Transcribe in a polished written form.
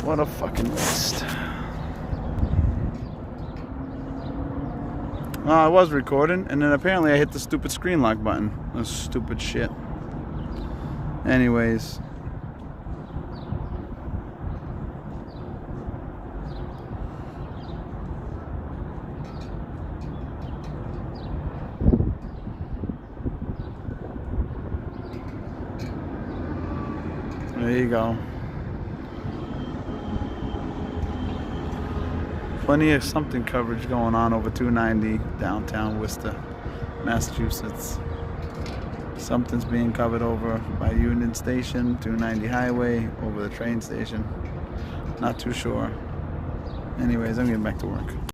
What a fucking waste. I was recording, and then apparently I hit the stupid screen lock button. That's stupid shit. Anyways. There you go. Plenty of something coverage going on over 290 downtown Worcester, Massachusetts. Something's being covered over by Union Station, 290 Highway, over the train station. Not too sure. Anyways, I'm getting back to work.